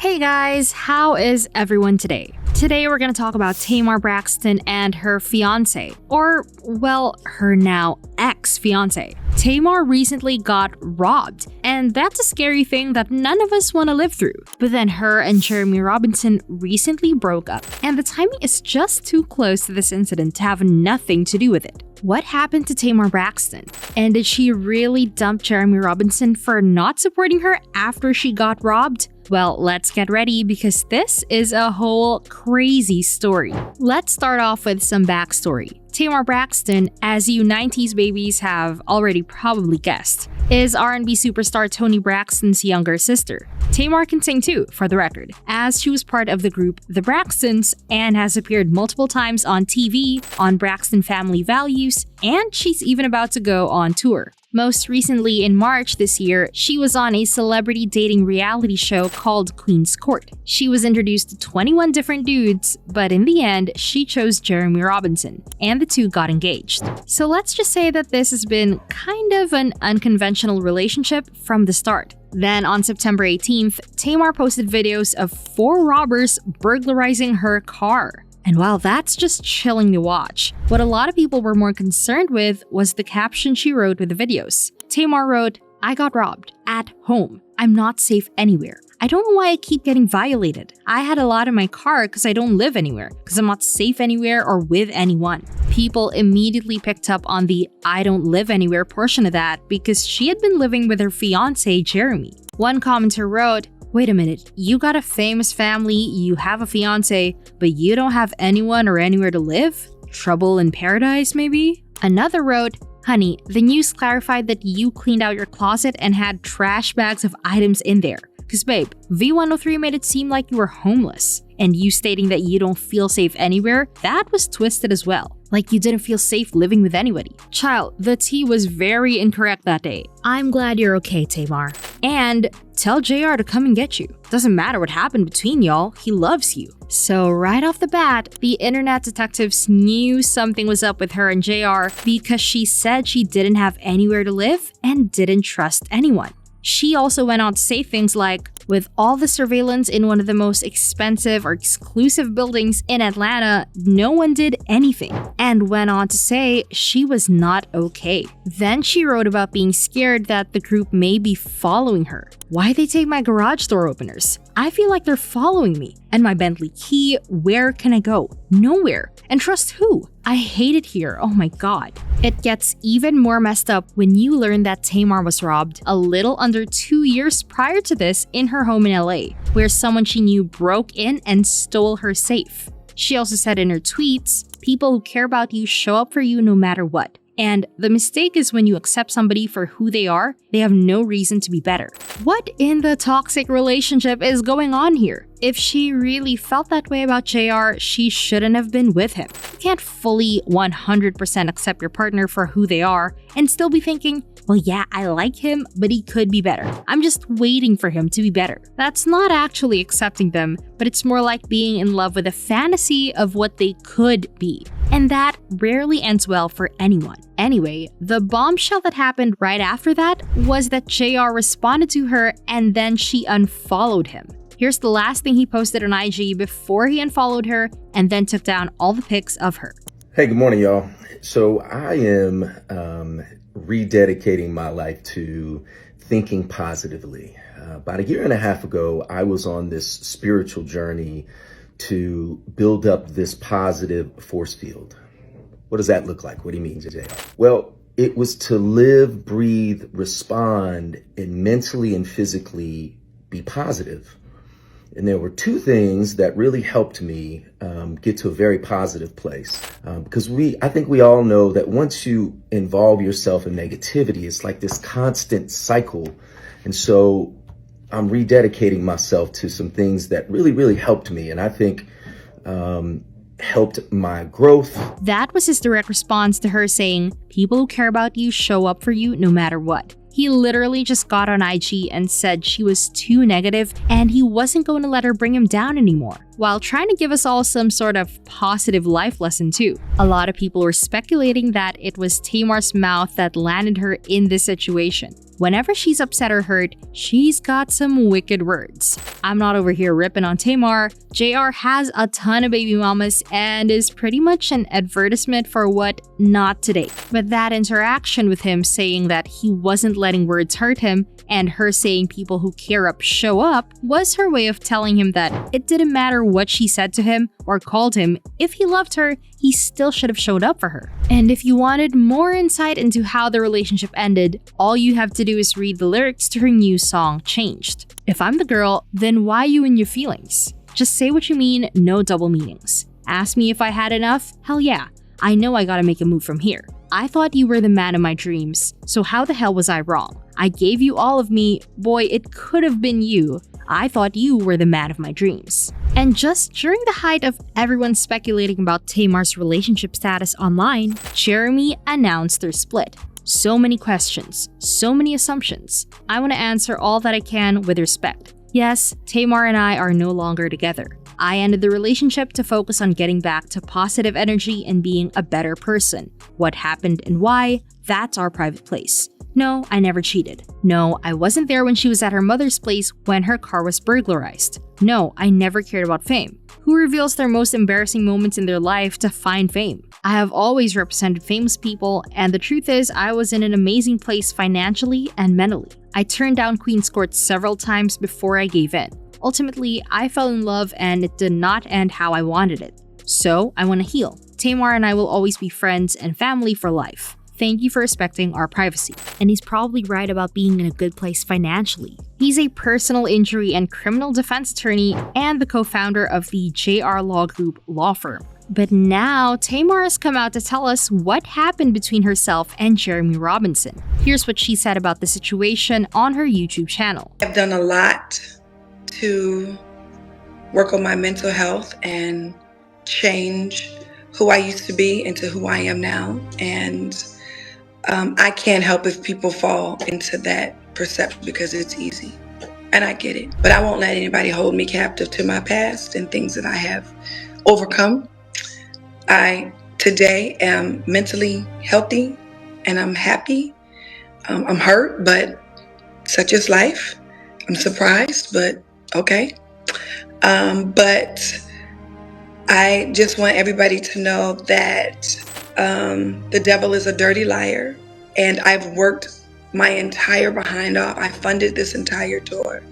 Hey guys, how is everyone today? Today we're going to talk about Tamar Braxton and her fiance, or, well, her now ex-fiance. Tamar recently got robbed, and that's a scary thing that none of us want to live through. But then her and Jeremy Robinson recently broke up, and the timing is just too close to this incident to have nothing to do with it. What happened to Tamar Braxton? And did she really dump Jeremy Robinson for not supporting her after she got robbed? Well, let's get ready because this is a whole crazy story. Let's start off with some backstory. Tamar Braxton, as you 90s babies have already probably guessed, is R&B superstar Toni Braxton's younger sister. Tamar can sing too, for the record, as she was part of the group The Braxtons and has appeared multiple times on TV, on Braxton Family Values, and she's even about to go on tour. Most recently, in March this year, she was on a celebrity dating reality show called Queen's Court. She was introduced to 21 different dudes, but in the end, she chose Jeremy Robinson, and the two got engaged. So let's just say that this has been kind of an unconventional relationship from the start. Then on September 18th, Tamar posted videos of 4 robbers burglarizing her car. And while that's just chilling to watch, what a lot of people were more concerned with was the caption she wrote with the videos. Tamar wrote, "I got robbed. At home. I'm not safe anywhere. I don't know why I keep getting violated. I had a lot in my car because I don't live anywhere, because I'm not safe anywhere or with anyone." People immediately picked up on the "I don't live anywhere" portion of that because she had been living with her fiance, Jeremy. One commenter wrote, "Wait a minute, you got a famous family, you have a fiance, but you don't have anyone or anywhere to live? Trouble in paradise, maybe?" Another wrote, "Honey, the news clarified that you cleaned out your closet and had trash bags of items in there. Cause babe, V103 made it seem like you were homeless. And you stating that you don't feel safe anywhere, that was twisted as well. Like you didn't feel safe living with anybody. Child, the tea was very incorrect that day. I'm glad you're okay, Tamar. And tell JR to come and get you. Doesn't matter what happened between y'all, he loves you." So right off the bat, the internet detectives knew something was up with her and JR because she said she didn't have anywhere to live and didn't trust anyone. She also went on to say things like, "With all the surveillance in one of the most expensive or exclusive buildings in Atlanta, no one did anything," and went on to say she was not okay. Then she wrote about being scared that the group may be following her. "Why they take my garage door openers? I feel like they're following me. And my Bentley key, where can I go? Nowhere. And trust who? I hate it here, oh my god." It gets even more messed up when you learn that Tamar was robbed a little under 2 years prior to this in her home in LA, where someone she knew broke in and stole her safe. She also said in her tweets, "People who care about you show up for you no matter what. And the mistake is when you accept somebody for who they are, they have no reason to be better." What in the toxic relationship is going on here? If she really felt that way about JR, she shouldn't have been with him. You can't fully 100% accept your partner for who they are and still be thinking, "Well, yeah, I like him, but he could be better. I'm just waiting for him to be better." That's not actually accepting them, but it's more like being in love with a fantasy of what they could be. And that rarely ends well for anyone. Anyway, the bombshell that happened right after that was that JR responded to her and then she unfollowed him. Here's the last thing he posted on IG before he unfollowed her and then took down all the pics of her. Hey, good morning, y'all. So I am rededicating my life to thinking positively. About 1.5 years ago, I was on this spiritual journey to build up this positive force field. What does that look like? What do you mean, JJ? Well, it was to live, breathe, respond, and mentally and physically be positive. And there were 2 things that really helped me get to a very positive place. Because I think we all know that once you involve yourself in negativity, it's like this constant cycle. And so I'm rededicating myself to some things that really, really helped me. And I think helped my growth. That was his direct response to her saying, "People who care about you show up for you no matter what." He literally just got on IG and said she was too negative and he wasn't going to let her bring him down anymore. while trying to give us all some sort of positive life lesson too. A lot of people were speculating that it was Tamar's mouth that landed her in this situation. Whenever she's upset or hurt, she's got some wicked words. I'm not over here ripping on Tamar. JR has a ton of baby mamas and is pretty much an advertisement for what not today. But that interaction with him saying that he wasn't letting words hurt him and her saying people who care up show up was her way of telling him that it didn't matter what she said to him or called him. If he loved her, he still should have showed up for her. And if you wanted more insight into how the relationship ended, all you have to do is read the lyrics to her new song, Changed. If I'm the girl, then why you in your feelings? Just say what you mean, no double meanings. Ask me if I had enough? Hell yeah. I know I gotta make a move from here. I thought you were the man of my dreams, so how the hell was I wrong? I gave you all of me, boy, it could have been you. I thought you were the man of my dreams. And just during the height of everyone speculating about Tamar's relationship status online, Jeremy announced their split. So many questions, so many assumptions. I want to answer all that I can with respect. Yes, Tamar and I are no longer together. I ended the relationship to focus on getting back to positive energy and being a better person. What happened and why, that's our private place. No, I never cheated. No, I wasn't there when she was at her mother's place when her car was burglarized. No, I never cared about fame. Who reveals their most embarrassing moments in their life to find fame? I have always represented famous people, and the truth is I was in an amazing place financially and mentally. I turned down Queen's Court several times before I gave in. Ultimately, I fell in love and it did not end how I wanted it. So, I want to heal. Tamar and I will always be friends and family for life. Thank you for respecting our privacy. And he's probably right about being in a good place financially. He's a personal injury and criminal defense attorney and the co-founder of the JR Law Group law firm. But now, Tamar has come out to tell us what happened between herself and Jeremy Robinson. Here's what she said about the situation on her YouTube channel. I've done a lot to work on my mental health and change who I used to be into who I am now. And I can't help if people fall into that perception because it's easy. And I get it. But I won't let anybody hold me captive to my past and things that I have overcome. I today am mentally healthy and I'm happy. I'm hurt, but such is life. I'm surprised, but okay. But I just want everybody to know that the devil is a dirty liar, and I've worked my entire behind off. I funded this entire tour.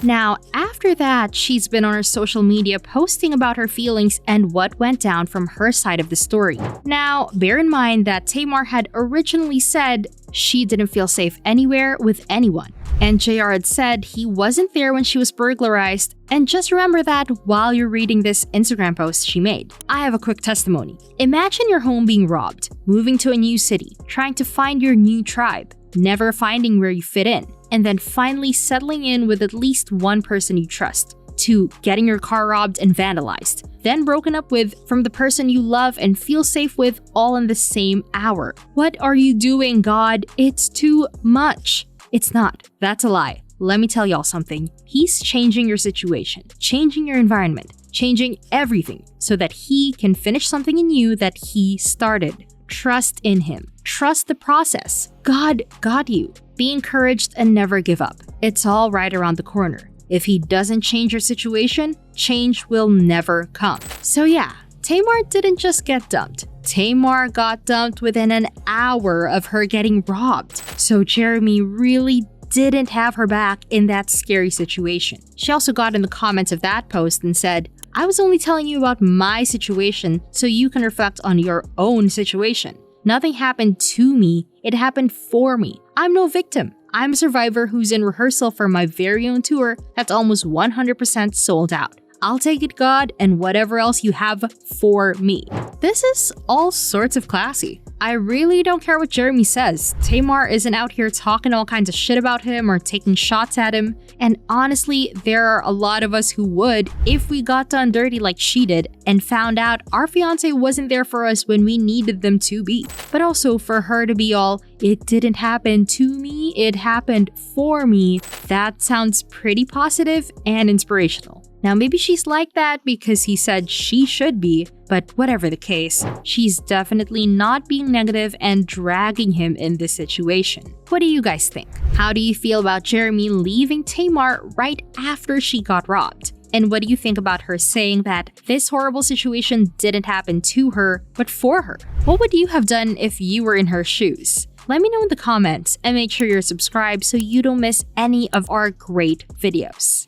Now, after that, she's been on her social media posting about her feelings and what went down from her side of the story. Now, bear in mind that Tamar had originally said she didn't feel safe anywhere with anyone. And JR had said he wasn't there when she was burglarized. And just remember that while you're reading this Instagram post she made. I have a quick testimony. Imagine your home being robbed, moving to a new city, trying to find your new tribe, never finding where you fit in, and then finally settling in with at least one person you trust, to getting your car robbed and vandalized, then broken up with from the person you love and feel safe with all in the same hour. What are you doing, God? It's too much. It's not. That's a lie. Let me tell y'all something. He's changing your situation, changing your environment, changing everything so that he can finish something in you that he started. Trust in him. Trust the process. God got you. Be encouraged and never give up. It's all right around the corner. If he doesn't change your situation, change will never come. So yeah, Tamar didn't just get dumped. Tamar got dumped within an hour of her getting robbed. So Jeremy really didn't have her back in that scary situation. She also got in the comments of that post and said, I was only telling you about my situation so you can reflect on your own situation. Nothing happened to me, it happened for me. I'm no victim. I'm a survivor who's in rehearsal for my very own tour that's almost 100% sold out. I'll take it, God, and whatever else you have for me. This is all sorts of classy. I really don't care what Jeremy says. Tamar isn't out here talking all kinds of shit about him or taking shots at him. And honestly, there are a lot of us who would if we got done dirty like she did and found out our fiance wasn't there for us when we needed them to be. But also for her to be all, "It didn't happen to me, it happened for me," that sounds pretty positive and inspirational. Now maybe she's like that because he said she should be, but whatever the case, she's definitely not being negative and dragging him in this situation. What do you guys think? How do you feel about Jeremy leaving Tamar right after she got robbed? And what do you think about her saying that this horrible situation didn't happen to her, but for her? What would you have done if you were in her shoes? Let me know in the comments and make sure you're subscribed so you don't miss any of our great videos.